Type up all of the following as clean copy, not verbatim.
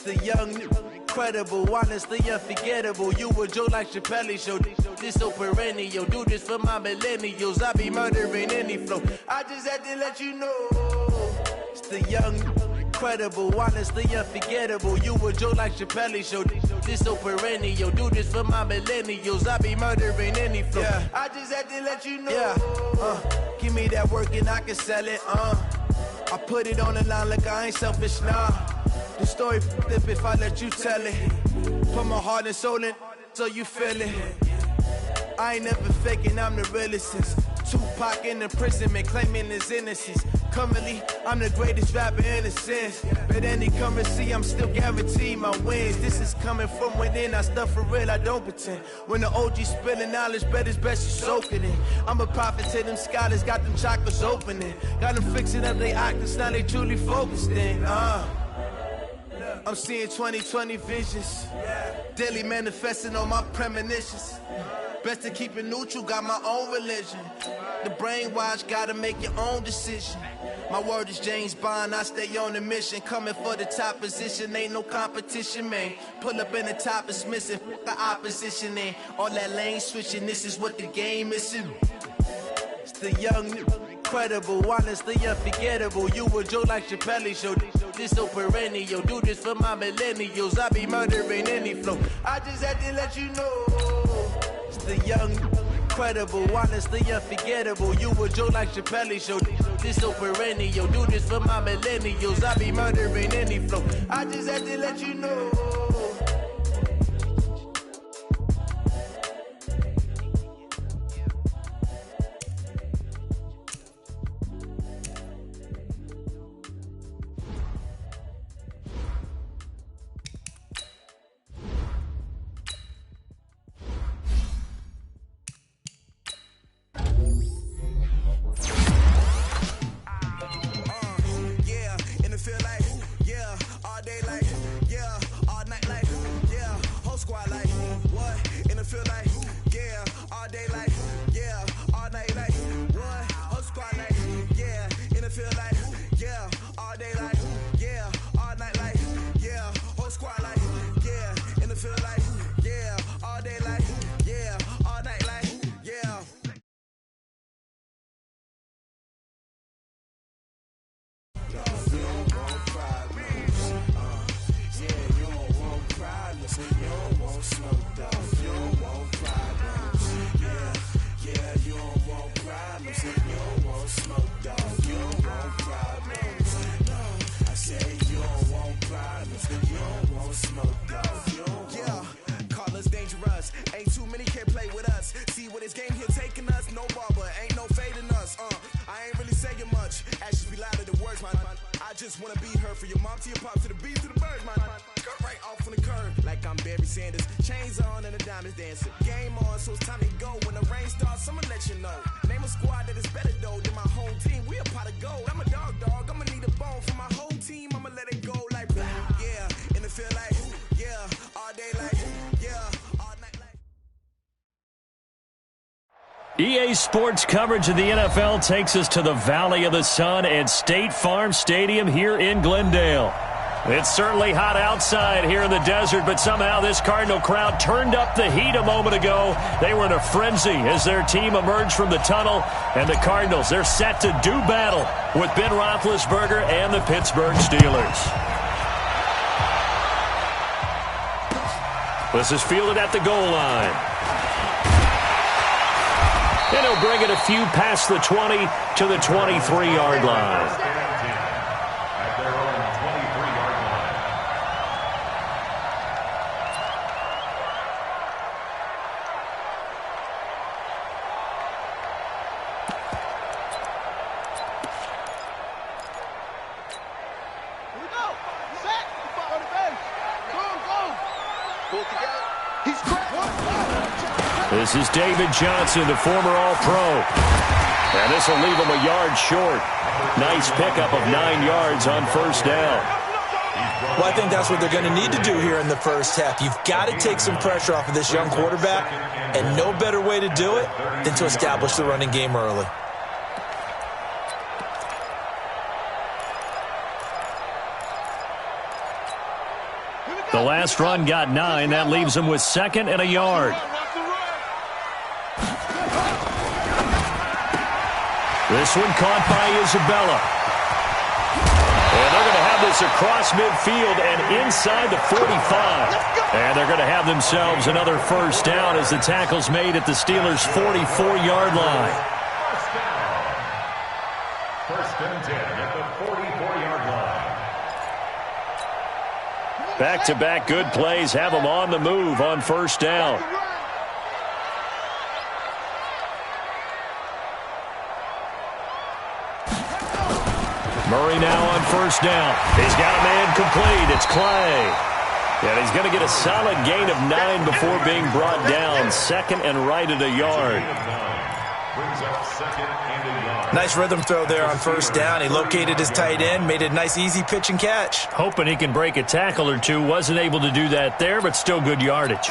The young, incredible, honestly unforgettable. You a Joe like Chappelle show. This so perennial. Do this for my millennials. I be murdering any flow. I just had to let you know. It's the young, incredible, honestly unforgettable. You a Joe like Chappelle show. This so perennial. Do this for my millennials. I be murdering any flow. Yeah. I just had to let you know. Yeah. Give me that work and I can sell it. I put it on the line like I ain't selfish, nah. The story flip if I let you tell it. Put my heart and soul in so you feel it. I ain't never faking, I'm the realest since Tupac in imprisonment, claiming his innocence. Currently, I'm the greatest rapper in a sense. But any currency, I'm still guaranteed my wins. This is coming from within, I stuff for real, I don't pretend. When the OG spilling knowledge, bet it's best you soak it in. I'm a prophet to them scholars, got them chakras opening. Got them fixing up they octaves, now they truly focused in. I'm seeing 2020 visions, daily manifesting on my premonitions. Best to keep it neutral, got my own religion. The brainwash, gotta make your own decision. My word is James Bond, I stay on the mission. Coming for the top position, ain't no competition, man. Pull up in the top, it's missing, the opposition in. All that lane switching, this is what the game is in. It's the young, incredible, honestly unforgettable. You a Joe like Chappelle show. This so perennial. Do this for my millennials. I be murdering any flow. I just had to let you know. It's the young, incredible, honestly unforgettable. You a Joe like Chappelle show. This so perennial. Do this for my millennials. I be murdering any flow. I just had to let you know. EA Sports coverage of the NFL takes us to the Valley of the Sun and State Farm Stadium here in Glendale. It's certainly hot outside here in the desert, but somehow this Cardinal crowd turned up the heat a moment ago. They were in a frenzy as their team emerged from the tunnel, and the Cardinals, they're set to do battle with Ben Roethlisberger and the Pittsburgh Steelers. This is fielded at the goal line. And he'll bring it a few past the 20 to the 23-yard line. Pull together. He's cracked. This is David Johnson, the former All-Pro. And this will leave him a yard short. Nice pickup of 9 yards on first down. Well, I think that's what they're going to need to do here in the first half. You've got to take some pressure off of this young quarterback, and no better way to do it than to establish the running game early. The last run got 9. That leaves him with 2nd and a yard. This one caught by Isabella. And they're going to have this across midfield and inside the 45. And they're going to have themselves another first down as the tackle's made at the Steelers' 44-yard line. First and 10 at the 44-yard line. Back-to-back good plays have them on the move on first down. Murray now on first down. He's got a man complete. It's Clay. And he's going to get a solid gain of 9 before being brought down. 2nd and right at a yard. Nice rhythm throw there on first down. He located his tight end, made a nice easy pitch and catch. Hoping he can break a tackle or two. Wasn't able to do that there, but still good yardage.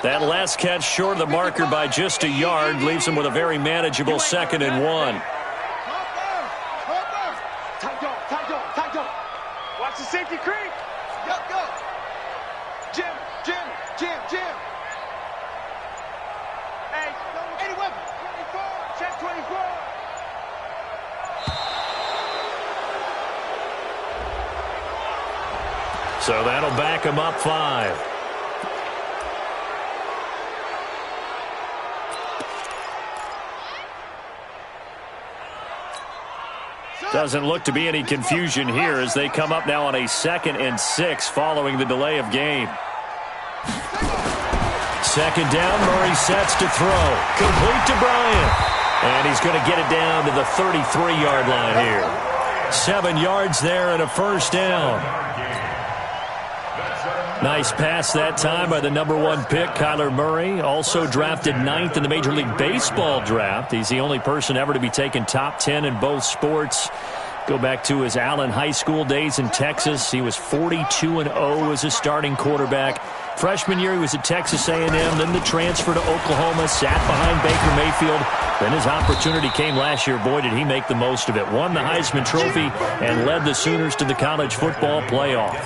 That last catch short of the marker by just a yard leaves him with a very manageable 2nd and 1. Watch the safety creep. Go. Jim. Hey, any weapon. 24. Check 24. So that'll back him up 5. Doesn't look to be any confusion here as they come up now on a 2nd and 6 following the delay of game. 2nd down, Murray sets to throw. Complete to Bryant. And he's going to get it down to the 33-yard line here. 7 yards there and a first down. Nice pass that time by the #1 pick, Kyler Murray. Also drafted 9th in the Major League Baseball draft. He's the only person ever to be taken top 10 in both sports. Go back to his Allen High School days in Texas. He was 42-0 as a starting quarterback. Freshman year, he was at Texas A&M, then the transfer to Oklahoma, sat behind Baker Mayfield. Then his opportunity came last year. Boy, did he make the most of it. Won the Heisman Trophy and led the Sooners to the college football playoff.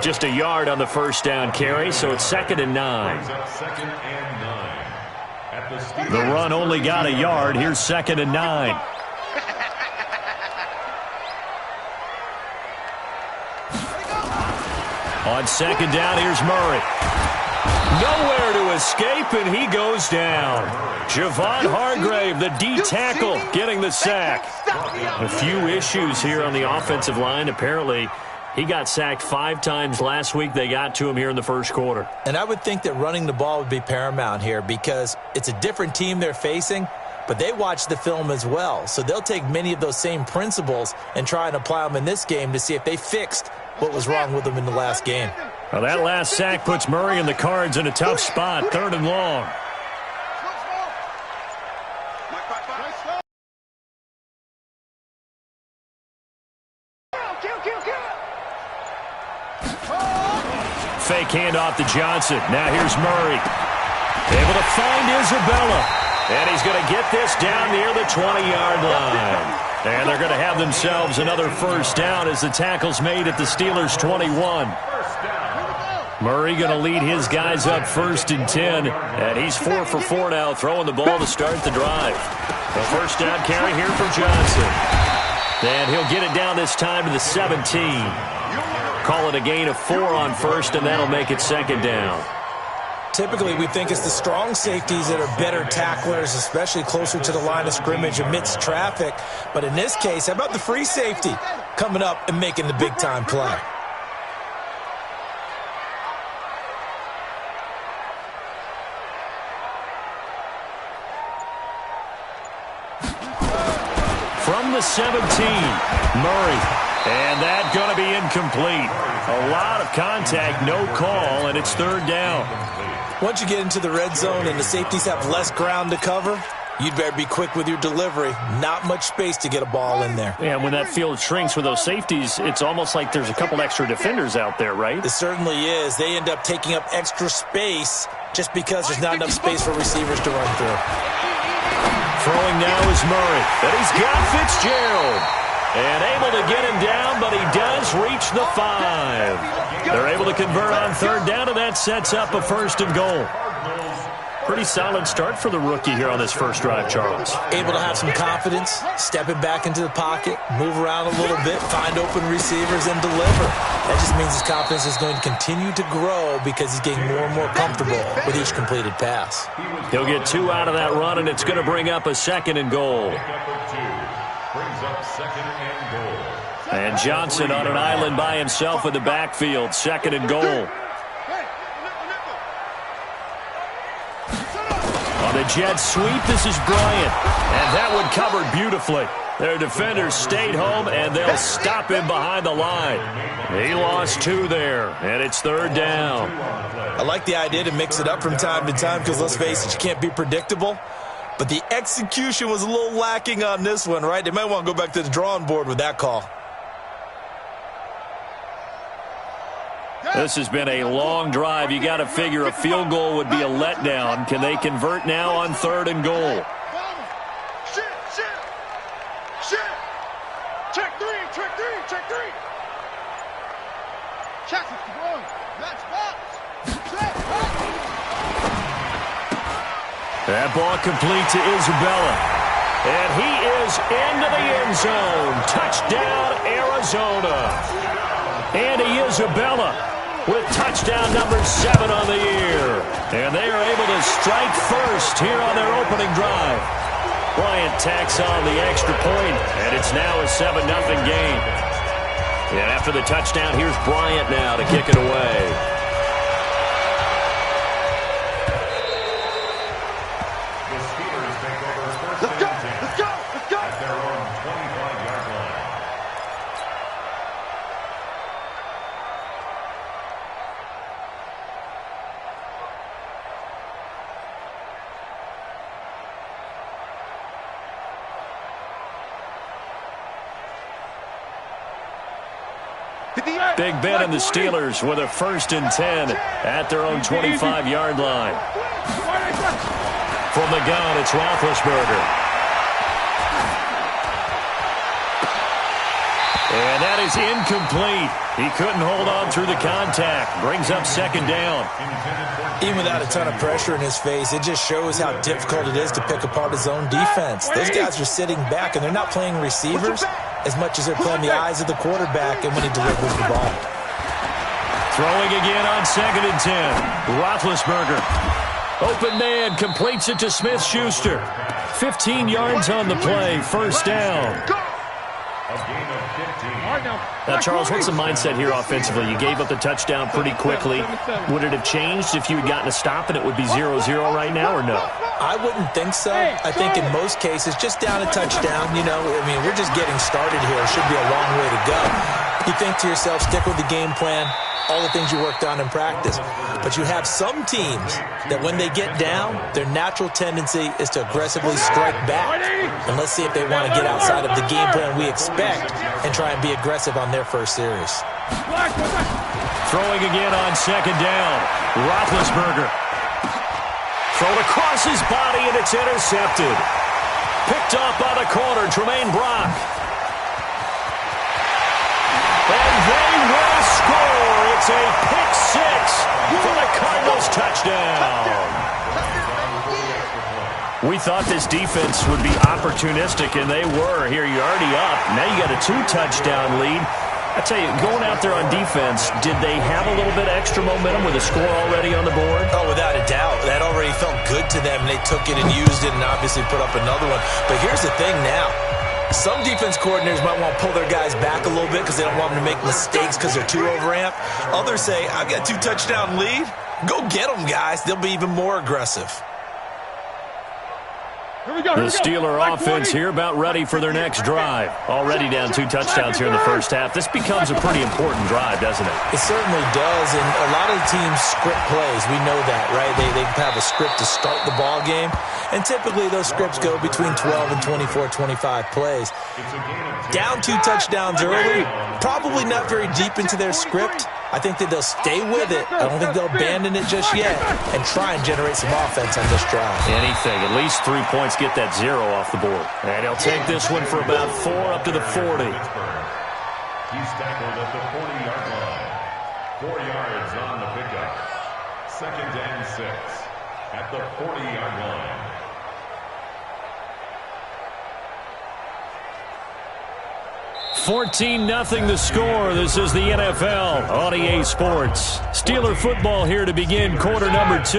Just a yard on the first down carry, so it's 2nd and 9. The run only got a yard. Here's 2nd and 9. On 2nd down, here's Murray. Nowhere to escape, and he goes down. Javon Hargrave, the D tackle, getting the sack. A few issues here on the offensive line. Apparently, he got sacked 5 times last week. They got to him here in the first quarter. And I would think that running the ball would be paramount here because it's a different team they're facing, but they watch the film as well. So they'll take many of those same principles and try and apply them in this game to see if they fixed what was wrong with them in the last game. Well, that last sack puts Murray and the Cards in a tough spot, 3rd and long. Fake handoff to Johnson. Now here's Murray. Able to find Isabella. And he's going to get this down near the 20-yard line. And they're going to have themselves another first down as the tackle's made at the Steelers' 21. Murray going to lead his guys up 1st and 10. And he's 4 for 4 now, throwing the ball to start the drive. A first down carry here for Johnson. And he'll get it down this time to the 17. Call it a gain of 4 on first, and that'll make it 2nd down. Typically, we think it's the strong safeties that are better tacklers, especially closer to the line of scrimmage amidst traffic. But in this case, how about the free safety coming up and making the big-time play? From the 17, Murray. And that's going to be incomplete. A lot of contact, no call, and it's third down. Once you get into the red zone and the safeties have less ground to cover, you'd better be quick with your delivery. Not much space to get a ball in there. Yeah, when that field shrinks with those safeties, it's almost like there's a couple extra defenders out there, right? It certainly is. They end up taking up extra space just because there's not enough space for receivers to run through. Throwing now is Murray. And he's got Fitzgerald. And able to get him down, but he does reach the 5. They're able to convert on third down, and that sets up a first and goal. Pretty solid start for the rookie here on this first drive, Charles. Able to have some confidence, stepping back into the pocket, move around a little bit, find open receivers, and deliver. That just means his confidence is going to continue to grow because he's getting more and more comfortable with each completed pass. He'll get 2 out of that run, and it's going to bring up a second and goal. And Johnson on an island by himself in the backfield. Second and goal. On the jet sweep, this is Bryant. And that one covered beautifully. Their defenders stayed home, and they'll stop him behind the line. He lost 2 there, and it's third down. I like the idea to mix it up from time to time because, let's face it, you can't be predictable. But the execution was a little lacking on this one, right? They might want to go back to the drawing board with that call. This has been a long drive. You got to figure a field goal would be a letdown. Can they convert now on third and goal? Check three. Check the one. That's box. That ball complete to Isabella. And he is into the end zone. Touchdown, Arizona. Andy Isabella with touchdown number 7 on the year. And they are able to strike first here on their opening drive. Bryant tacks on the extra point, and it's now a 7-0 game. And after the touchdown, here's Bryant now to kick it away. Big Ben and the Steelers with a 1st and 10 at their own 25-yard line. From the gun, it's Roethlisberger. And that is incomplete. He couldn't hold on through the contact. Brings up second down. Even without a ton of pressure in his face, it just shows how difficult it is to pick apart his own defense. Those guys are sitting back, and they're not playing receivers as much as they're playing the eyes of the quarterback and when he delivers the ball. Throwing again on 2nd and 10. Roethlisberger. Open man, completes it to Smith-Schuster. 15 yards on the play, first down. Now, Charles, what's the mindset here offensively? You gave up the touchdown pretty quickly. Would it have changed if you had gotten a stop and it would be 0-0 right now, or no? I wouldn't think so. I think in most cases, just down a touchdown, you know, I mean, we're just getting started here. It should be a long way to go. You think to yourself, stick with the game plan, all the things you worked on in practice. But you have some teams that when they get down, their natural tendency is to aggressively strike back. And let's see if they want to get outside of the game plan we expect and try and be aggressive on their first series. Throwing again on 2nd down. Roethlisberger. Thrown across his body, and it's intercepted. Picked off by the corner, Tremaine Brock. And they will score. It's a pick 6 for the Cardinals touchdown. We thought this defense would be opportunistic, and they were. Here, you're already up. Now you got a 2-touchdown lead. I tell you, going out there on defense, did they have a little bit of extra momentum with a score already on the board? Oh, without a doubt. That already felt good to them. They took it and used it and obviously put up another one. But here's the thing now. Some defense coordinators might want to pull their guys back a little bit because they don't want them to make mistakes because they're too overamped. Others say, I've got a 2-touchdown lead. Go get them, guys. They'll be even more aggressive. The Steeler offense here about ready for their next drive. Already down 2 touchdowns here in the first half. This becomes a pretty important drive, doesn't it? It certainly does, and a lot of the teams script plays. We know that, right? They have a script to start the ball game, and typically those scripts go between 12 and 24, 25 plays. Down 2 touchdowns early, probably not very deep into their script. I think that they'll stay with it. I don't think they'll abandon it just yet and try and generate some offense on this drive. Anything. At least 3 points, get that 0 off the board. And he'll take this one for about 4 up to the 40. He's tackled at the 40-yard line. 4 yards on the pickup. 2nd and 6 at the 40-yard line. 14-0 the score. This is the NFL on EA Sports. Steeler football here to begin quarter number 2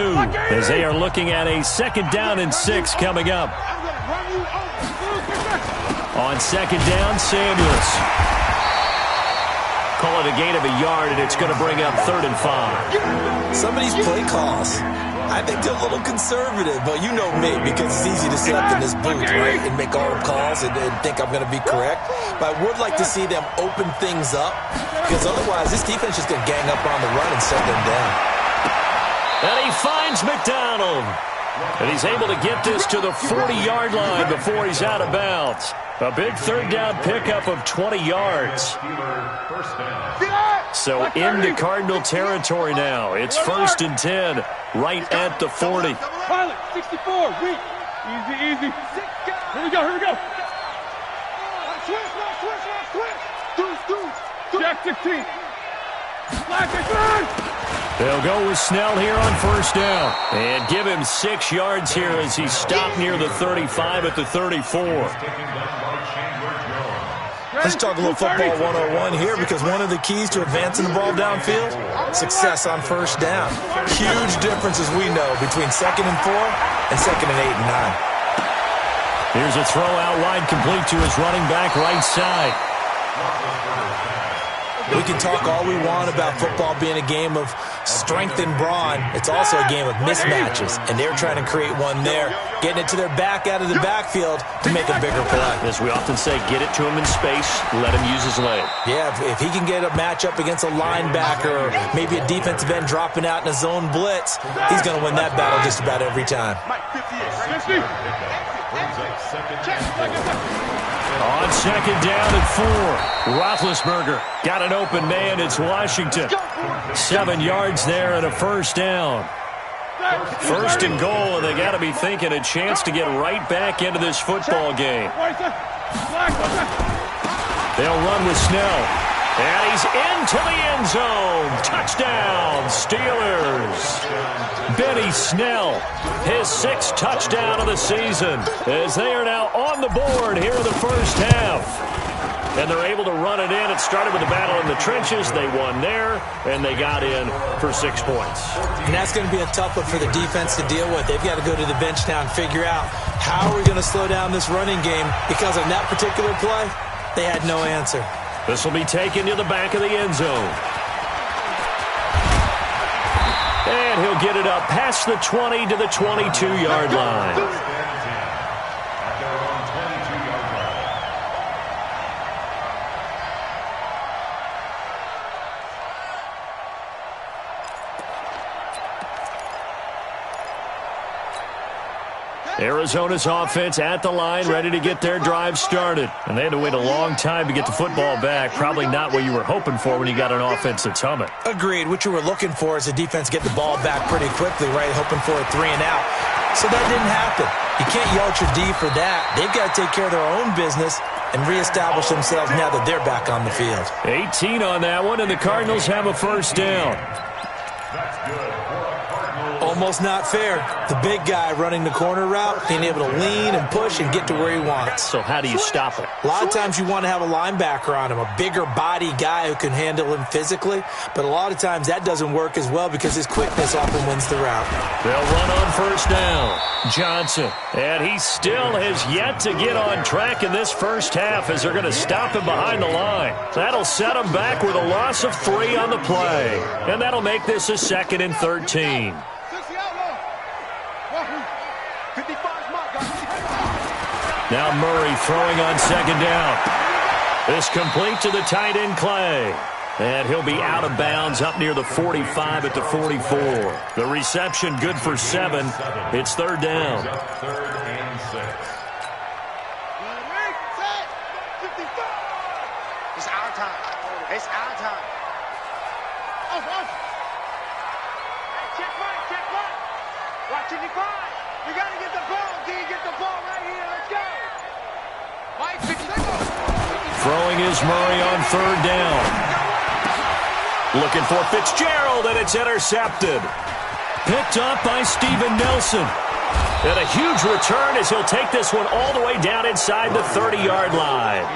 as they are looking at a 2nd down and 6 coming up. On 2nd down, Samuels. Call it a gain of a yard, and it's going to bring up 3rd and 5. Some of these play calls, I think they're a little conservative, but you know me, because it's easy to sit up in this booth, right, and make all the calls and think I'm going to be correct. But I would like to see them open things up, because otherwise this defense is going to gang up on the run and shut them down. And he finds McDonald. And he's able to get this to the 40-yard line before he's out of bounds. A big 3rd down pickup of 20 yards. So into Cardinal territory now. It's 1st and 10, right at the 40. Pilot, 64, weak. Easy. Here we go. Switch. Jack 16. They'll go with Snell here on 1st down. And give him 6 yards here as he stopped near the 35 at the 34. Let's talk a little football 101 here, because one of the keys to advancing the ball downfield, success on 1st down. Huge difference, as we know, between 2nd and 4 and 2nd and 8 and 9. Here's a throw out wide, complete to his running back right side. We can talk all we want about football being a game of strength and brawn. It's also a game of mismatches, and they're trying to create one there, getting it to their back out of the backfield to make a bigger play. As we often say, get it to him in space, let him use his leg. Yeah, if he can get a matchup against a linebacker or maybe a defensive end dropping out in a zone blitz, he's going to win that battle just about every time. On 2nd down at 4, Roethlisberger got an open man. It's Washington. 7 yards there and a 1st down. 1st and goal, and they got to be thinking a chance to get right back into this football game. They'll run with Snell. And he's into the end zone. Touchdown, Steelers. Benny Snell, his 6th touchdown of the season, as they are now on the board here in the first half. And they're able to run it in. It started with a battle in the trenches. They won there, and they got in for 6 points. And that's going to be a tough one for the defense to deal with. They've got to go to the bench now and figure out how are we going to slow down this running game, because on that particular play, they had no answer. This will be taken to the back of the end zone. And he'll get it up past the 20 to the 22-yard line. Arizona's offense at the line, ready to get their drive started. And they had to wait a long time to get the football back. Probably not what you were hoping for when you got an offense that's humming. Agreed. What you were looking for is the defense get the ball back pretty quickly, right? Hoping for a 3 and out. So that didn't happen. You can't yell at your D for that. They've got to take care of their own business and reestablish themselves now that they're back on the field. 18 on that one, and the Cardinals have a 1st down. That's good. Almost not fair. The big guy running the corner route, being able to lean and push and get to where he wants. So how do you stop it? A lot of times you want to have a linebacker on him, a bigger body guy who can handle him physically. But a lot of times that doesn't work as well because his quickness often wins the route. They'll run on 1st down. Johnson. And he still has yet to get on track in this first half as they're going to stop him behind the line. That'll set him back with a loss of 3 on the play. And that'll make this a 2nd and 13. Now Murray throwing on second down. This complete to the tight end Clay. And he'll be out of bounds up near the 45 at the 44. The reception good for 7. It's third down. Third and 6. It's our time. It's our time. Check Mike, check Mike. Watch it, divide. You got to get the ball, D. Get the ball right here. Let's go. Mike, 50 seconds. Throwing is Murray on third down. Looking for Fitzgerald, and it's intercepted. Picked up by Steven Nelson. And a huge return as he'll take this one all the way down inside the 30-yard line.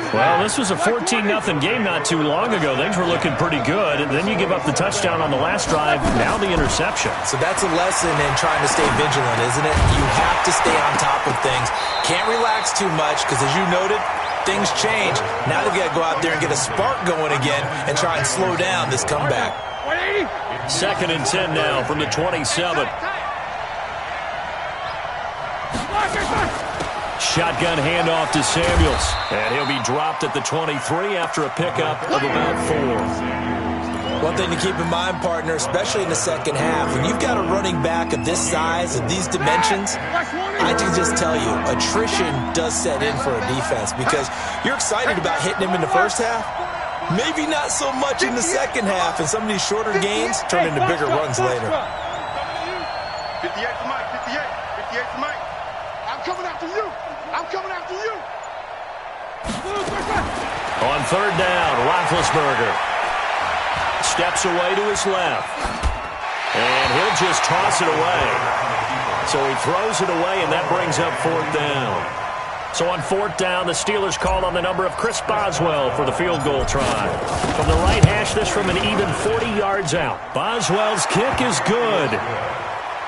Well, this was a 14-0 game not too long ago. Things were looking pretty good, and then you give up the touchdown on the last drive, now the interception. So that's a lesson in trying to stay vigilant, isn't it? You have to stay on top of things. Can't relax too much because, as you noted, things change. Now they've got to go out there and get a spark going again and try and slow down this comeback. 2nd and 10 now from the 27. Shotgun handoff to Samuels. And he'll be dropped at the 23 after a pickup of about 4. One thing to keep in mind, partner, especially in the second half, when you've got a running back of this size, of these dimensions, I can just tell you, attrition does set in for a defense because you're excited about hitting him in the first half. Maybe not so much in the second half, and some of these shorter gains turn into bigger runs later. 58 to Mike, 58 to Mike. I'm coming after you. I'm coming after you. On third down, Roethlisberger steps away to his left. And he'll just toss it away. So he throws it away, and that brings up fourth down. So on fourth down, the Steelers called on the number of Chris Boswell for the field goal try. From the right hash, this from an even 40 yards out. Boswell's kick is good.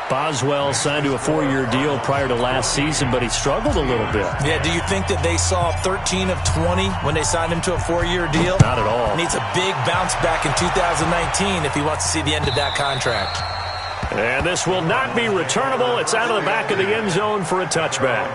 Boswell signed to a 4-year deal prior to last season, but he struggled a little bit. Yeah, do you think that they saw 13 of 20 when they signed him to a 4-year deal? Not at all. Needs a big bounce back in 2019 if he wants to see the end of that contract. And this will not be returnable. It's out of the back of the end zone for a touchback.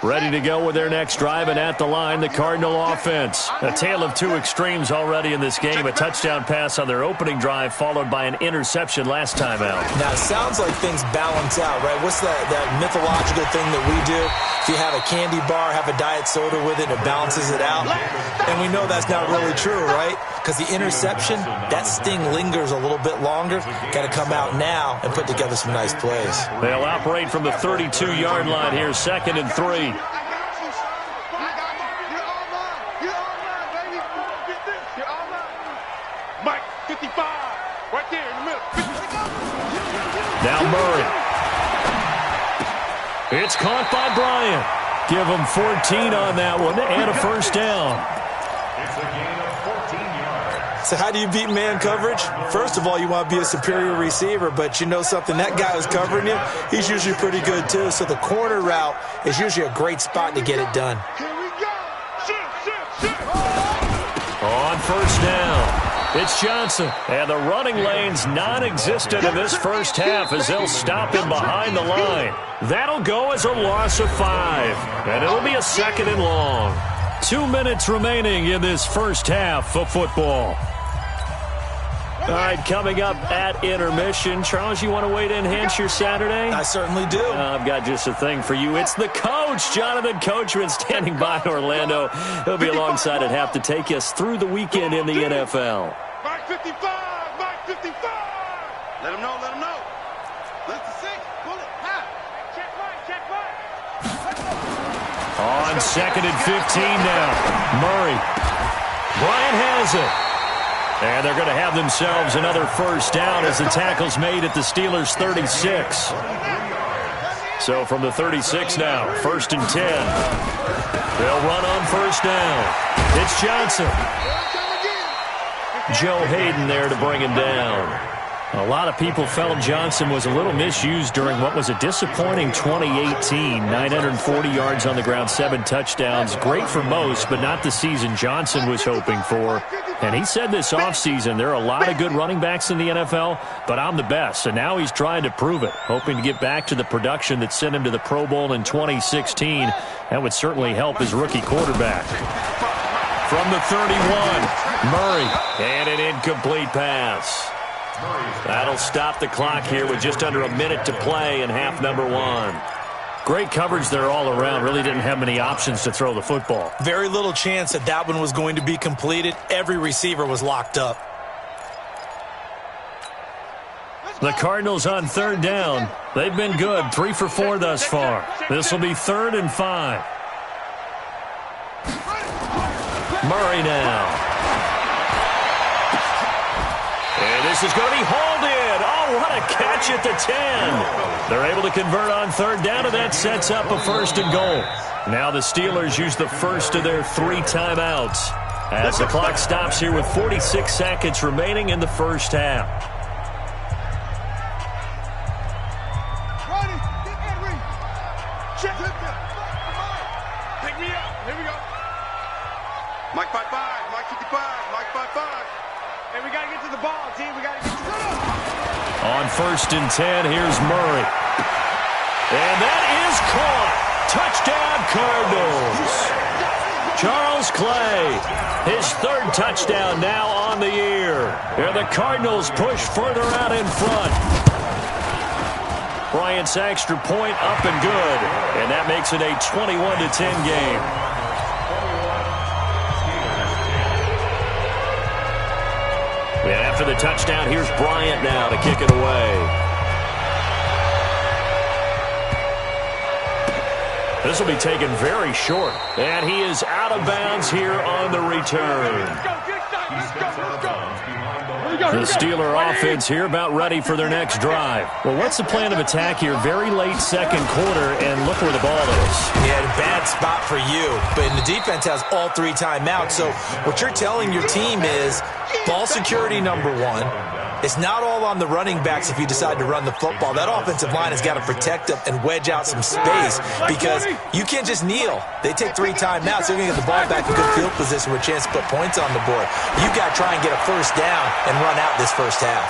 Ready to go with their next drive, and at the line, the Cardinal offense. A tale of two extremes already in this game. A touchdown pass on their opening drive, followed by an interception last time out. Now, it sounds like things balance out, right? What's that mythological thing that we do? If you have a candy bar, have a diet soda with it, it balances it out. And we know that's not really true, right? Because the interception, that sting lingers a little bit longer. Got to come out now and put together some nice plays. They'll operate from the 32-yard line here, 2nd and 3. Mike, 55, right there in the middle. Now Murray. It's caught by Bryant. Give him 14 on that one and a first down. It's a gain of 14 yards. So how do you beat man coverage? First of all, you want to be a superior receiver, but you know something, that guy who's covering you, he's usually pretty good too. So the corner route is usually a great spot to get it done. Here we go. Shoot. On first down, it's Johnson. And the running lane's non-existent in this first half as they'll stop him behind the line. That'll go as a loss of 5. And it'll be a 2nd and long. 2 minutes remaining in this first half of football. All right, coming up at intermission. Charles, you want to wait in enhance your Saturday? I certainly do. I've got just a thing for you. It's the coach, Jonathan Coachman, standing by in Orlando. He'll be alongside at half to take us through the weekend in the NFL. Mike 55, Mike 55. Let him know. That's the 6. Pull it. Half. Check Mike. On 2nd and 15 now. Murray. Bryant has it. And they're going to have themselves another first down as the tackle's made at the Steelers' 36. So from the 36 now, 1st and 10. They'll run on first down. It's Johnson. Joe Hayden there to bring him down. A lot of people felt Johnson was a little misused during what was a disappointing 2018. 940 yards on the ground, 7 touchdowns. Great for most, but not the season Johnson was hoping for. And he said this offseason, there are a lot of good running backs in the NFL, but I'm the best. And now he's trying to prove it, hoping to get back to the production that sent him to the Pro Bowl in 2016. That would certainly help his rookie quarterback. From the 31, Murray, and an incomplete pass. That'll stop the clock here with just under a minute to play in half number 1. Great coverage there all around. Really didn't have many options to throw the football. Very little chance that that one was going to be completed. Every receiver was locked up. The Cardinals on 3rd down. They've been good, 3 for 4 thus far. This will be 3rd and 5. Murray now. And this is going to be hauled in. Oh, what a catch at the 10. They're able to convert on 3rd down, and that sets up a 1st and goal. Now the Steelers use the first of their 3 timeouts as the clock stops here with 46 seconds remaining in the first half. Pick me up. Here we go. Mike 5-5, Mike 55, Mike 5-5. Hey, we got to get to the ball, team. We got to get to the ball. On 1st and 10, here's Murray. And that is caught. Touchdown, Cardinals. Charles Clay, his 3rd touchdown now on the year. And the Cardinals push further out in front. Bryant's extra point up and good. And that makes it a 21-10 game. And after the touchdown, here's Bryant now to kick it away. This will be taken very short. And he is out of bounds here on the return. The Steeler offense here about ready for their next drive. Well, what's the plan of attack here? Very late 2nd quarter, and look where the ball is. Yeah, a bad spot for you. But the defense has all 3 timeouts. So what you're telling your team is ball security number 1. It's not all on the running backs if you decide to run the football. That offensive line has got to protect them and wedge out some space because you can't just kneel. They take 3 timeouts. They're going to get the ball back in good field position with a chance to put points on the board. You've got to try and get a 1st down and run out this first half.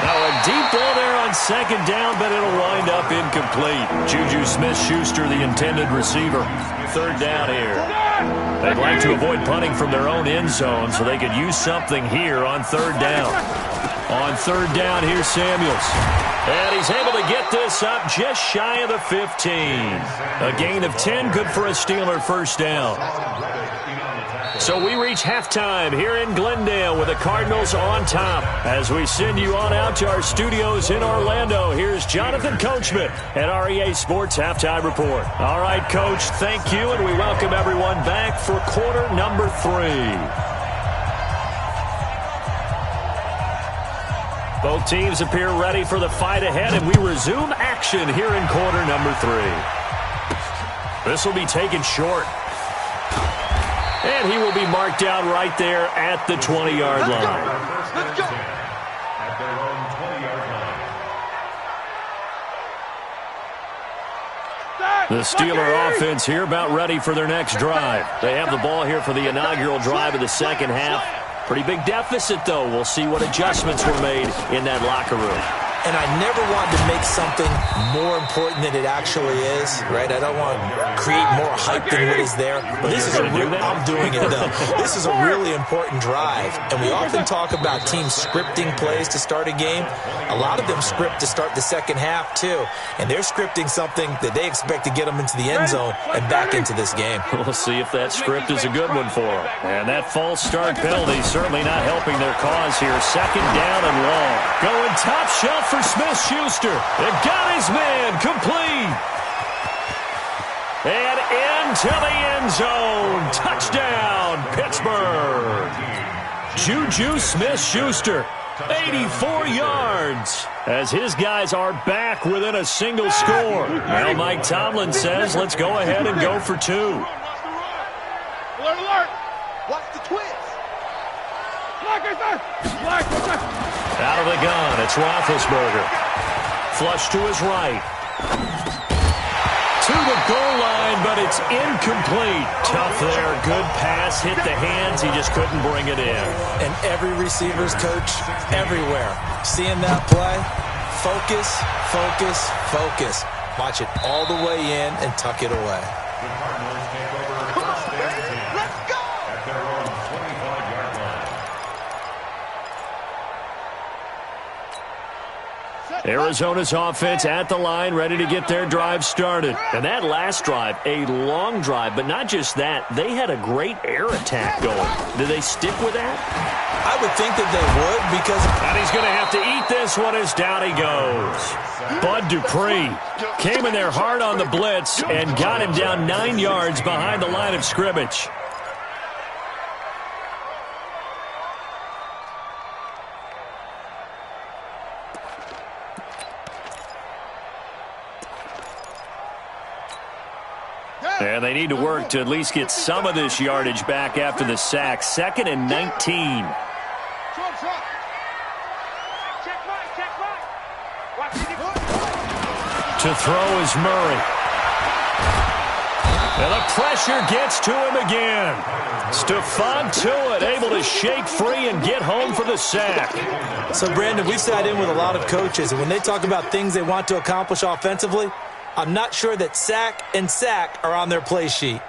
Now a deep ball there on 2nd down, but it'll wind up incomplete. Juju Smith-Schuster, the intended receiver. 3rd down here. They'd like to avoid punting from their own end zone so they could use something here on 3rd down. On 3rd down, here's Samuels. And he's able to get this up just shy of the 15. A gain of 10, good for a Steeler 1st down. So we reach halftime here in Glendale with the Cardinals on top. As we send you on out to our studios in Orlando, here's Jonathan Coachman at REA Sports Halftime Report. All right, Coach, thank you, and we welcome everyone back for quarter number 3. Both teams appear ready for the fight ahead, and we resume action here in quarter number 3. This will be taken short. And he will be marked out right there at the 20-yard line. Let's go. At their own 20-yard line. The Steeler offense here about ready for their next drive. They have the ball here for the inaugural drive of the 2nd half. Pretty big deficit, though. We'll see what adjustments were made in that locker room. And I never wanted to make something more important than it actually is, right? I don't want to create more hype than what is there. But this is I'm doing it, though. This is a really important drive. And we often talk about teams scripting plays to start a game. A lot of them script to start the 2nd half, too. And they're scripting something that they expect to get them into the end zone and back into this game. We'll see if that script is a good one for them. And that false start penalty certainly not helping their cause here. 2nd down and long. Going top shelf for Smith-Schuster. It got his man complete. And into the end zone. Touchdown, Pittsburgh. Juju Smith-Schuster, 84 yards. As his guys are back within a single score. Now Mike Tomlin says, let's go ahead and go for 2. Alert, alert. Watch the twist. Black, right there. Black, right there. Out of the gun, it's Roethlisberger. Flush to his right. To the goal line, but it's incomplete. Tough there. Good pass. Hit the hands. He just couldn't bring it in. And every receiver's coach everywhere. Seeing that play, focus, focus, focus. Watch it all the way in and tuck it away. The Cardinals take over first and 10. Let's go! At their own 25-yard line. Arizona's offense at the line, ready to get their drive started. And that last drive, a long drive, but not just that. They had a great air attack going. Do they stick with that? I would think that they would because... And he's going to have to eat this one as down he goes. Bud Dupree came in there hard on the blitz and got him down 9 yards behind the line of scrimmage. And they need to work to at least get some of this yardage back after the sack. 2nd and 19. To throw is Murray. And the pressure gets to him again. Stephon Tuitt able to shake free and get home for the sack. So, Brandon, we sat in with a lot of coaches, and when they talk about things they want to accomplish offensively, I'm not sure that sack and sack are on their play sheet.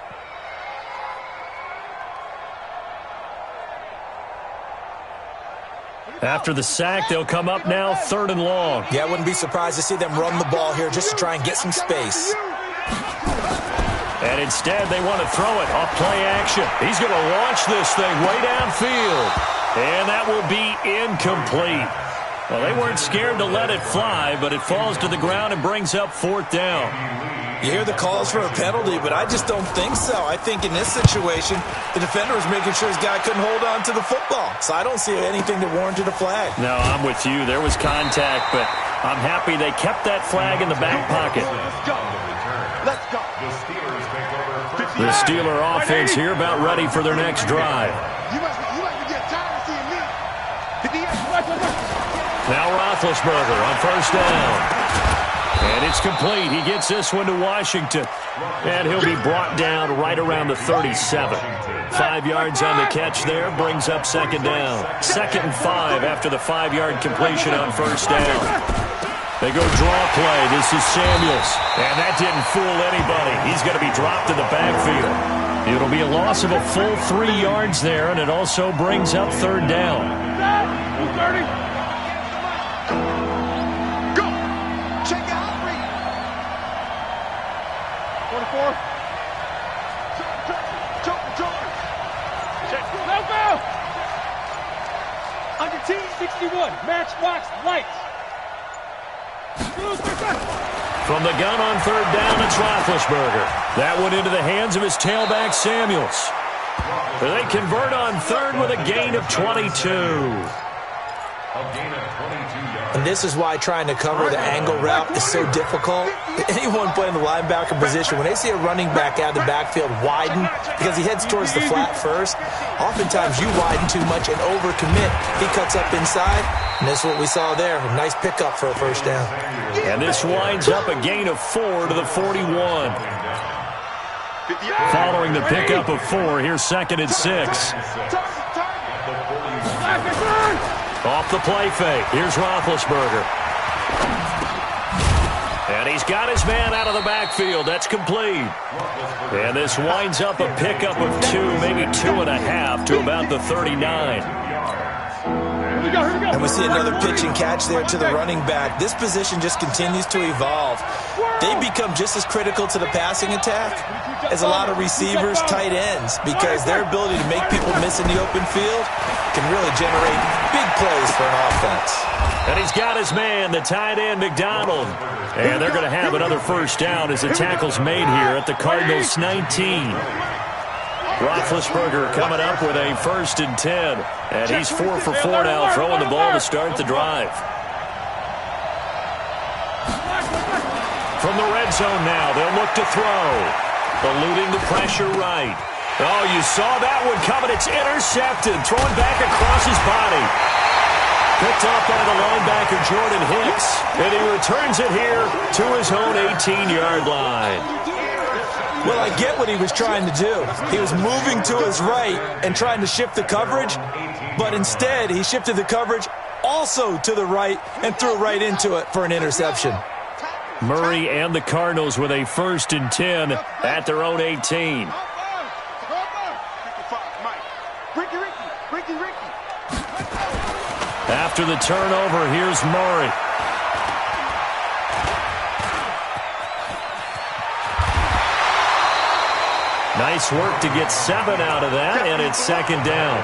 After the sack, they'll come up now 3rd and long. Yeah, I wouldn't be surprised to see them run the ball here just to try and get some space. And instead, they want to throw it off play action. He's going to launch this thing way downfield. And that will be incomplete. Well, they weren't scared to let it fly, but it falls to the ground and brings up 4th down. You hear the calls for a penalty, but I just don't think so. I think in this situation, the defender was making sure his guy couldn't hold on to the football. So I don't see anything that warranted a flag. No, I'm with you. There was contact, but I'm happy they kept that flag in the back pocket. Let's go. The Steelers take over. The Steeler offense here about ready for their next drive. You must be getting tired of seeing me. Now Roethlisberger on 1st down. And it's complete. He gets this one to Washington. And he'll be brought down right around the 37. 5 yards on the catch there. Brings up 2nd down. 2nd and 5 after the 5-yard completion on 1st down. They go draw play. This is Samuels. And that didn't fool anybody. He's going to be dropped in the backfield. It'll be a loss of a full 3 yards there, and it also brings up 3rd down. 230. Go. Check out. 44. Check. Help out. Under team 61. Matchbox lights. From the gun on 3rd down, it's Roethlisberger. That went into the hands of his tailback, Samuels. They convert on 3rd with a gain of 22. And this is why trying to cover the angle route is so difficult. Anyone playing the linebacker position, when they see a running back out of the backfield widen, because he heads towards the flat first, oftentimes you widen too much and overcommit. He cuts up inside, and this is what we saw there. A nice pickup for a 1st down. And this winds up a gain of 4 to the 41. Following the pickup of 4, here's 2nd and 6. Off the play fake. Here's Roethlisberger. And he's got his man out of the backfield. That's complete. And this winds up a pickup of 2, maybe 2.5 to about the 39. And we see another pitch and catch there to the running back. This position just continues to evolve. They become just as critical to the passing attack as a lot of receivers, tight ends, because their ability to make people miss in the open field can really generate big plays for an offense. And he's got his man, the tight end, McDonald. And they're going to have another 1st down as the tackle's made here at the Cardinals' 19. Roethlisberger coming up with a 1st and 10. And he's 4 for 4 now, throwing the ball to start the drive. From the red zone now, they'll look to throw. Eluding the pressure right. Oh, you saw that one coming. It's intercepted. Throwing back across his body. picked off by the linebacker Jordan Hicks, and he returns it here to his own 18-yard line. Well, I get what he was trying to do. He was moving to his right and trying to shift the coverage, but instead he shifted the coverage also to the right and threw right into it for an interception. Murray and the Cardinals with a 1st and 10 at their own 18. After the turnover, here's Murray. Nice work to get 7 out of that, and it's 2nd down.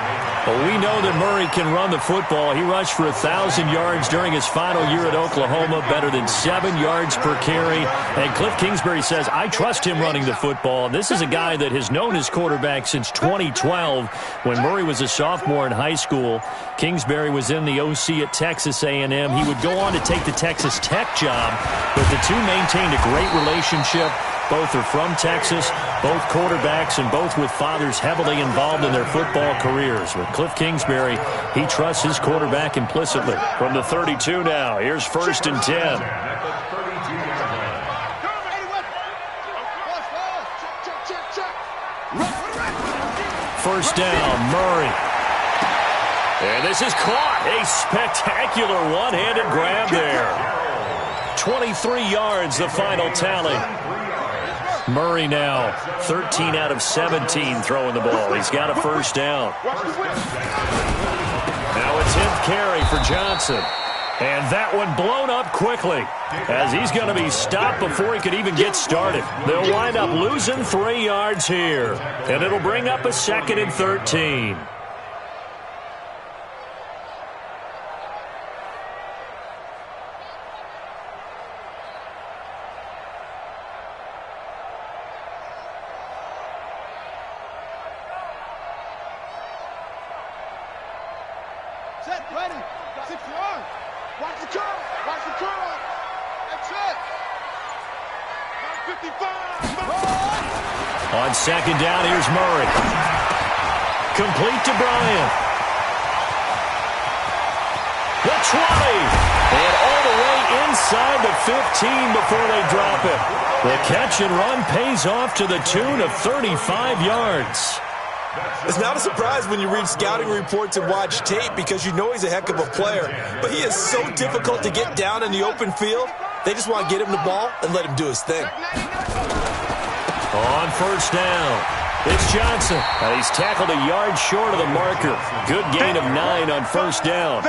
Well, we know that Murray can run the football. He rushed for 1,000 yards during his final year at Oklahoma, better than 7 yards per carry. And Cliff Kingsbury says, I trust him running the football. This is a guy that has known his quarterback since 2012 when Murray was a sophomore in high school. Kingsbury was in the OC at Texas A&M. He would go on to take the Texas Tech job, but the two maintained a great relationship. Both are from Texas, both quarterbacks, and both with fathers heavily involved in their football careers. With Cliff Kingsbury, he trusts his quarterback implicitly. From the 32 now, here's 1st and 10. First down, Murray. And this is caught. A spectacular one-handed grab there. 23 yards, the final tally. Murray now 13 out of 17 throwing the ball. He's got a 1st down. Now a 10th carry for Johnson. And that one blown up quickly as he's going to be stopped before he could even get started. They'll wind up losing 3 yards here. And it'll bring up a 2nd and 13. On 2nd down, here's Murray. Complete to Bryant. The 20. And all the way inside the 15 before they drop it. The catch and run pays off to the tune of 35 yards. It's not a surprise when you read scouting reports and watch tape because you know he's a heck of a player. But he is so difficult to get down in the open field. They just want to get him the ball and let him do his thing. On 1st down, it's Johnson. And he's tackled a yard short of the marker. Good gain of 9 on 1st down.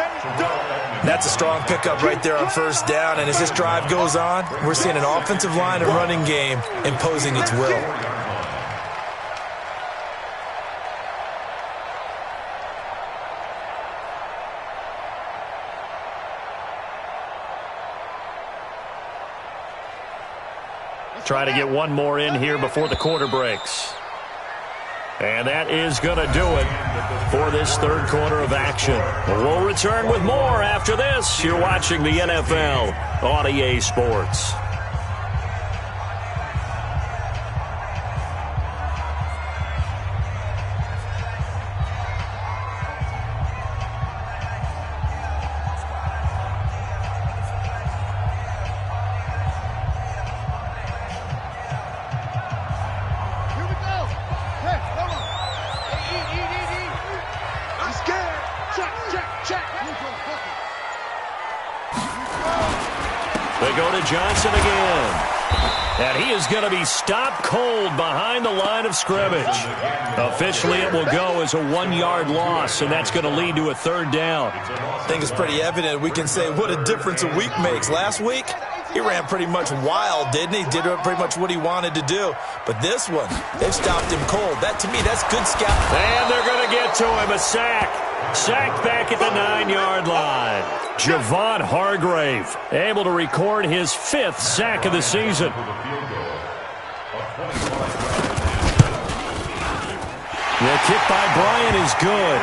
That's a strong pickup right there on 1st down. And as this drive goes on, we're seeing an offensive line and running game imposing its will. Try to get one more in here before the quarter breaks. And that is going to do it for this 3rd quarter of action. We'll return with more after this. You're watching the NFL on EA Sports. They go to Johnson again. And he is going to be stopped cold behind the line of scrimmage. Officially, it will go as a 1-yard loss, and that's going to lead to a 3rd down. I think it's pretty evident. We can say what a difference a week makes. Last week, he ran pretty much wild, didn't he? Did pretty much what he wanted to do. But this one, they've stopped him cold. That, to me, that's good scout. And they're going to get to him. A sack. Sacked back at the 9-yard line. Javon Hargrave able to record his 5th sack of the season. The kick by Bryant is good.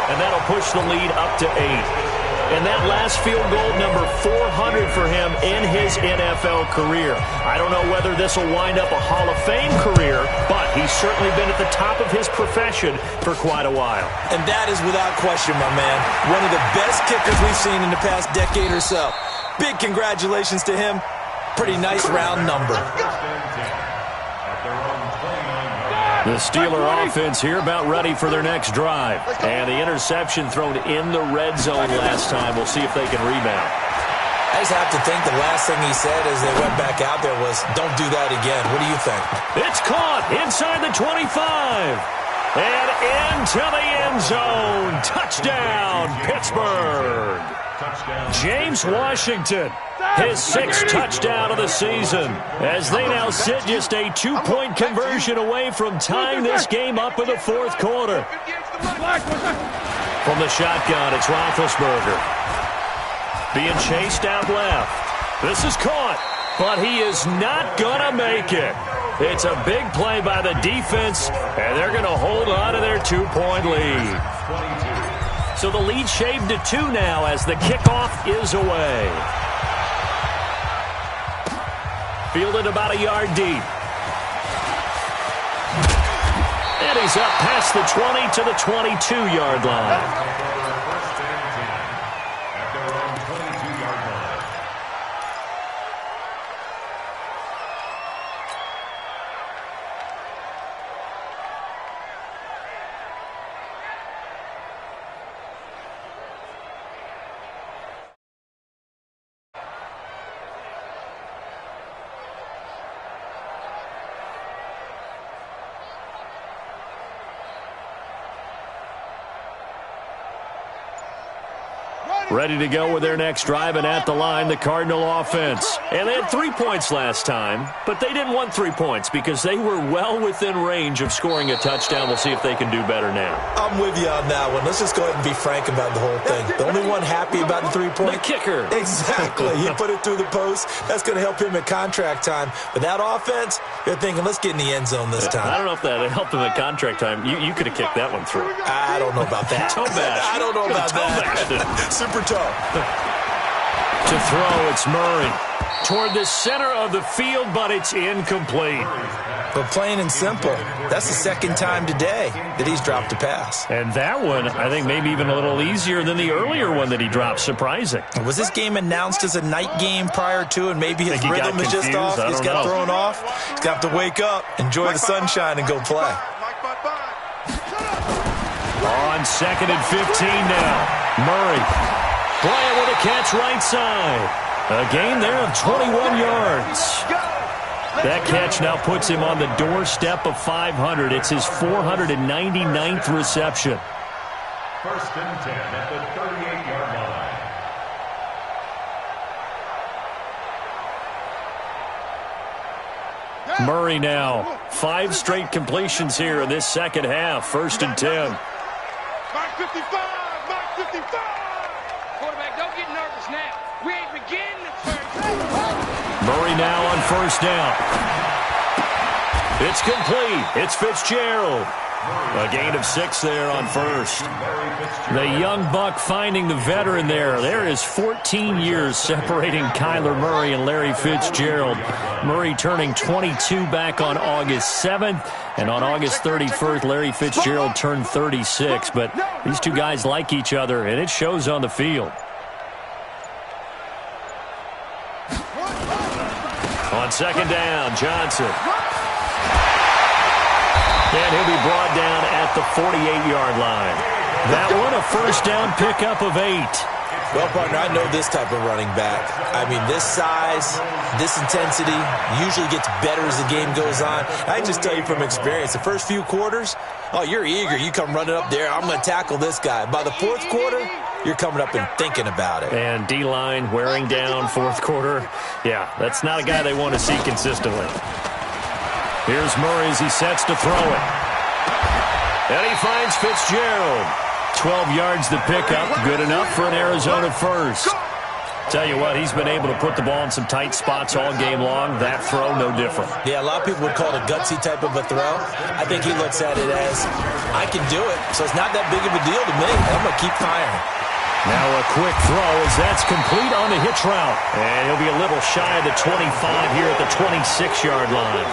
And that'll push the lead up to 8. And that last field goal, number 400 for him in his NFL career. I don't know whether this will wind up a Hall of Fame career, but He's certainly been at the top of his profession for quite a while. And that is without question, my man. One of the best kickers we've seen in the past decade or so. Big congratulations to him. Pretty nice round number. The Steeler offense here about ready for their next drive. And the interception thrown in the red zone last time. We'll see if they can rebound. I just have to think the last thing he said as they went back out there was, don't do that again. What do you think? It's caught inside the 25. And into the end zone. Touchdown, Pittsburgh. James Washington, his 6th touchdown of the season, as they now sit just a 2-point conversion away from tying this game up in the 4th quarter. From the shotgun, it's Roethlisberger. Being chased out left. This is caught, but he is not going to make it. It's a big play by the defense, and they're going to hold on to their 2-point lead. So the lead shaved to 2 now as the kickoff is away. Fielded about a yard deep. And he's up past the 20 to the 22-yard line. Ready to go with their next drive, and at the line, the Cardinal offense. And they had 3 points last time, but they didn't want 3 points because they were well within range of scoring a touchdown. We'll see if they can do better now. I'm with you on that one. Let's just go ahead and be frank about the whole thing. The only one happy about the 3-point? The kicker. Exactly. He put it through the post. That's going to help him at contract time. But that offense, you're thinking, let's get in the end zone this time. I don't know if that helped him at contract time. You could have kicked that one through. I don't know about that. Toe bash. I don't know about that. Super tough. To throw, it's Murray. Toward the center of the field, but it's incomplete. But plain and simple, that's the 2nd time today that he's dropped a pass. And that one, I think, maybe even a little easier than the earlier one that he dropped. Surprising. Was this game announced as a night game prior to, and maybe his rhythm is just off? He's got thrown off. He's got to wake up, enjoy the sunshine, and go play. On 2nd and 15 now. Murray playing with a catch right side. A gain there of 21 yards. That catch now puts him on the doorstep of 500. It's his 499th reception. 1st and 10 at the 38-yard line. Murray now. 5 straight completions here in this second half. 1st and 10. Mark 55! Mark 55! Quarterback, don't get nervous now. We ain't beginning the first. Murray now on 1st down. It's complete. It's Fitzgerald. A gain of 6 there on 1st. The young buck finding the veteran there. There is 14 years separating Kyler Murray and Larry Fitzgerald. Murray turning 22 back on August 7th. And on August 31st, Larry Fitzgerald turned 36. But these two guys like each other, and it shows on the field. On 2nd down, Johnson. And he'll be brought down at the 48-yard line. That one, a 1st down pickup of 8. Well, partner, I know this type of running back. I mean, this size, this intensity usually gets better as the game goes on. I just tell you from experience, the first few quarters, oh, you're eager. You come running up there, I'm going to tackle this guy. By the 4th quarter, you're coming up and thinking about it. And D-line wearing down 4th quarter. Yeah, that's not a guy they want to see consistently. Here's Murray as he sets to throw it. And he finds Fitzgerald. 12 yards to pick up. Good enough for an Arizona first. Tell you what, he's been able to put the ball in some tight spots all game long. That throw, no different. Yeah, a lot of people would call it a gutsy type of a throw. I think he looks at it as, I can do it, so it's not that big of a deal to me. I'm going to keep firing. Now a quick throw as that's complete on the hitch route. And he'll be a little shy of the 25 here at the 26-yard line.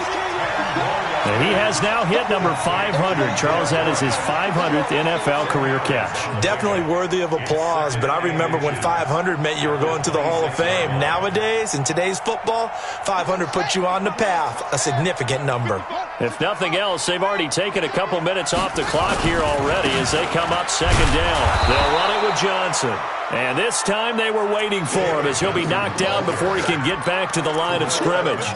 And he has now hit number 500. Charles, that is his 500th NFL career catch. Definitely worthy of applause, but I remember when 500 meant you were going to the Hall of Fame. Nowadays, in today's football, 500 puts you on the path, a significant number. If nothing else, they've already taken a couple minutes off the clock here already as they come up second down. They'll run it with Johnson. And this time they were waiting for him as he'll be knocked down before he can get back to the line of scrimmage.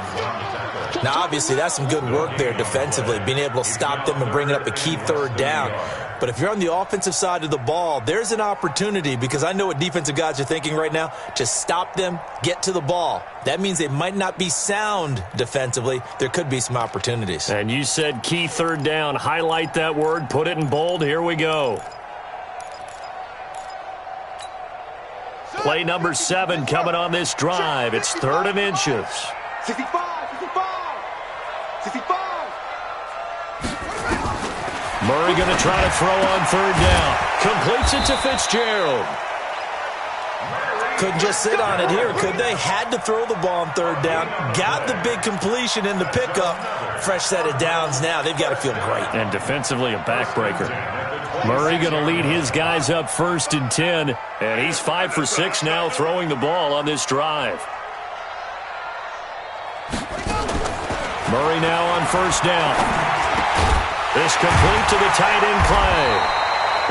Now, obviously, that's some good work there defensively, being able to stop them and bring it up a key third down. But if you're on the offensive side of the ball, there's an opportunity, because I know what defensive guys are thinking right now. Just stop them, get to the ball. That means they might not be sound defensively. There could be some opportunities. And you said key third down. Highlight that word, put it in bold. Here we go. Play number 7 coming on this drive. It's 3rd and inches. 65. Murray going to try to throw on 3rd down. Completes it to Fitzgerald. Couldn't just sit on it here, could they? Had to throw the ball on 3rd down. Got the big completion in the pickup. Fresh set of downs now. They've got to feel great. And defensively, a backbreaker. Murray going to lead his guys up 1st and 10. And he's 5 for 6 now throwing the ball on this drive. Murray now on 1st down. This complete to the tight end Clay.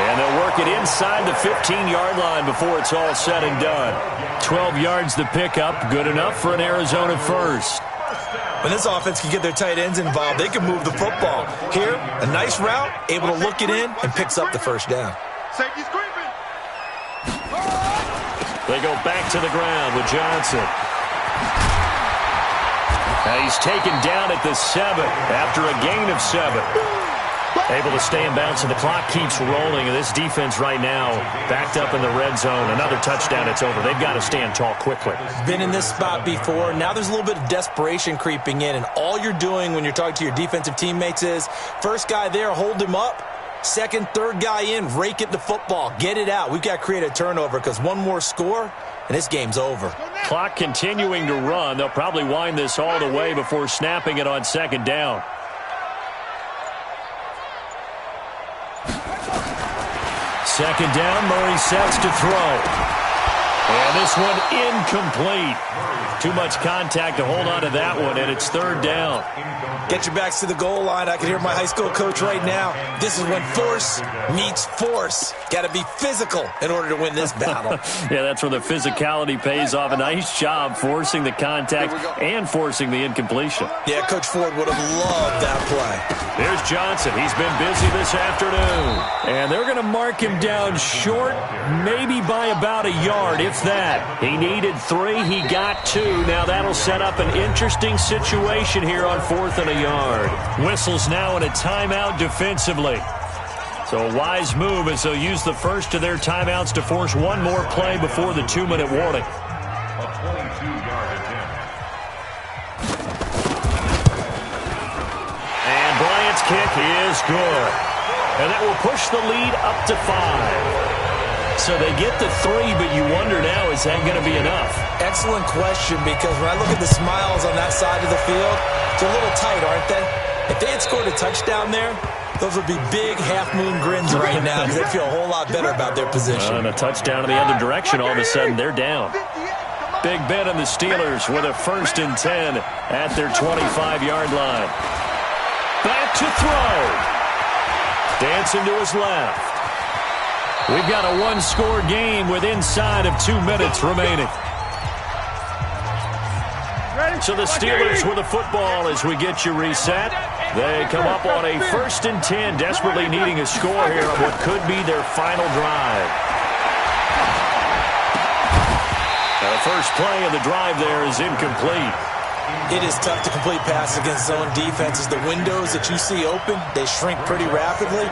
And they'll work it inside the 15-yard line before it's all said and done. 12 yards the pickup, good enough for an Arizona first. When this offense can get their tight ends involved, they can move the football. Here, a nice route, able to look it in, and picks up the 1st down. Safety's creeping. They go back to the ground with Johnson. Now he's taken down at the 7 after a gain of 7. Able to stay in bounds, and the clock keeps rolling. And this defense right now backed up in the red zone. Another touchdown, it's over. They've got to stand tall quickly. Been in this spot before. Now there's a little bit of desperation creeping in, and all you're doing when you're talking to your defensive teammates is, first guy there, hold him up. Second, third guy in, rake it the football. Get it out. We've got to create a turnover, because one more score, and this game's over. Clock continuing to run. They'll probably wind this all the way before snapping it on 2nd down. Second down, Murray sets to throw. And this one incomplete. Too much contact to hold on to that one, and it's 3rd down. Get your backs to the goal line. I can hear my high school coach right now. This is when force meets force. Got to be physical in order to win this battle. Yeah, that's where the physicality pays off. A nice job forcing the contact and forcing the incompletion. Yeah, Coach Ford would have loved that play. There's Johnson. He's been busy this afternoon. And they're going to mark him down short, maybe by about a yard, if that. He needed 3. He got 2. Now that'll set up an interesting situation here on 4th and a yard. Whistles now in a timeout defensively. So a wise move as they'll use the first of their timeouts to force one more play before the 2-minute warning. A 22-yard attempt. And Bryant's kick is good. And that will push the lead up to 5. So they get the 3, but you wonder now, is that going to be enough? Excellent question, because when I look at the smiles on that side of the field, they're a little tight, aren't they? If they had scored a touchdoand there, those would be big half-moon grins right now, because they feel a whole lot better about their position. And a touchdown in the other direction, all of a sudden they're down. Big Ben and the Steelers with a 1st and 10 at their 25-yard line. Back to throw. Dancing to his left. We've got a 1-score game with inside of 2 minutes remaining. So the Steelers with the football as we get you reset. They come up on a 1st and 10, desperately needing a score here on what could be their final drive. The first play of the drive there is incomplete. It is tough to complete passes against zone defenses. The windows that you see open, they shrink pretty rapidly.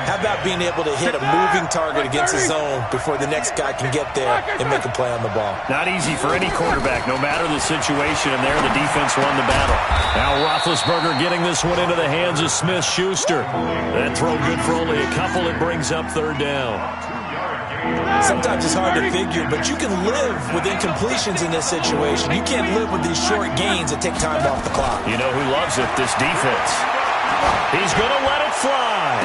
How about being able to hit a moving target against the zone before the next guy can get there and make a play on the ball? Not easy for any quarterback, no matter the situation, and there the defense won the battle. Now Roethlisberger getting this one into the hands of Smith-Schuster. That throw good for only a couple. It brings up 3rd down. Sometimes it's hard to figure, but you can live with incompletions in this situation. You can't live with these short gains that take time off the clock. You know who loves it? This defense. He's going to let it fly.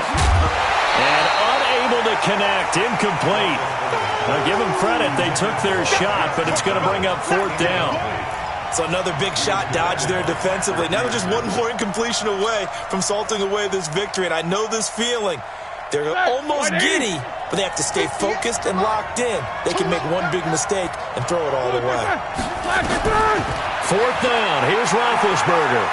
And unable to connect. Incomplete. Now, give them credit. They took their shot, but it's going to bring up 4th down. So another big shot dodged there defensively. Now they're just one more incompletion away from salting away this victory. And I know this feeling. They're almost giddy, but they have to stay focused and locked in. They can make one big mistake and throw it all away. 4th down. Here's Roethlisberger.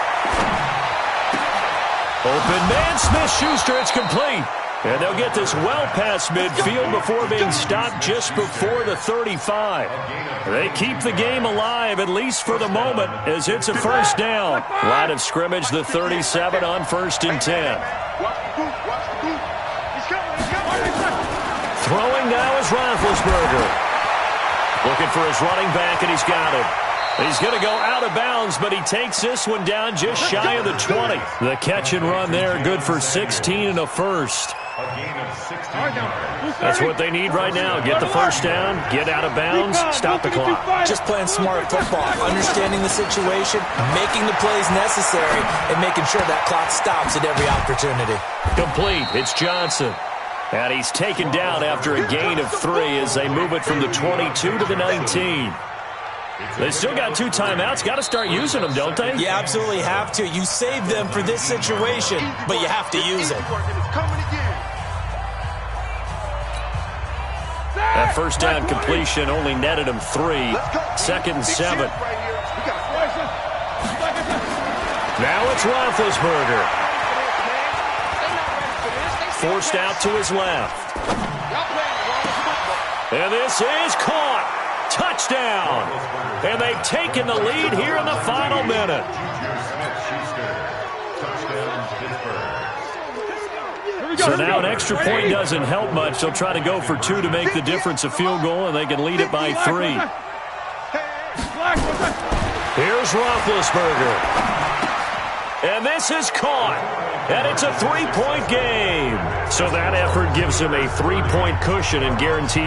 Open man, Smith-Schuster. It's complete. And they'll get this well past midfield before being stopped just before the 35. They keep the game alive, at least for the moment, as it's a 1st down. Line of scrimmage, the 37 on 1st and 10. Throwing now is Roethlisberger. Looking for his running back, and he's got it. He's going to go out of bounds, but he takes this one down just shy of the 20. The catch and run there, good for 16 and a first. That's what they need right now. Get the 1st down, get out of bounds, stop the clock. Just playing smart football, understanding the situation, making the plays necessary, and making sure that clock stops at every opportunity. Complete. It's Johnson. And he's taken down after a gain of 3 as they move it from the 22 to the 19. They still got 2 timeouts. Got to start using them, don't they? You absolutely have to. You save them for this situation, but you have to use them. That 1st down completion only netted him 3. 2nd and 7. Now it's Roethlisberger. Forced out to his left. And this is caught. Touchdown. And they've taken the lead here in the final minute. So now an extra point doesn't help much. They'll try to go for 2 to make the difference a field goal, and they can lead it by 3. Here's Roethlisberger. And this is caught. And it's a 3-point game. So that effort gives him a 3-point cushion and guarantees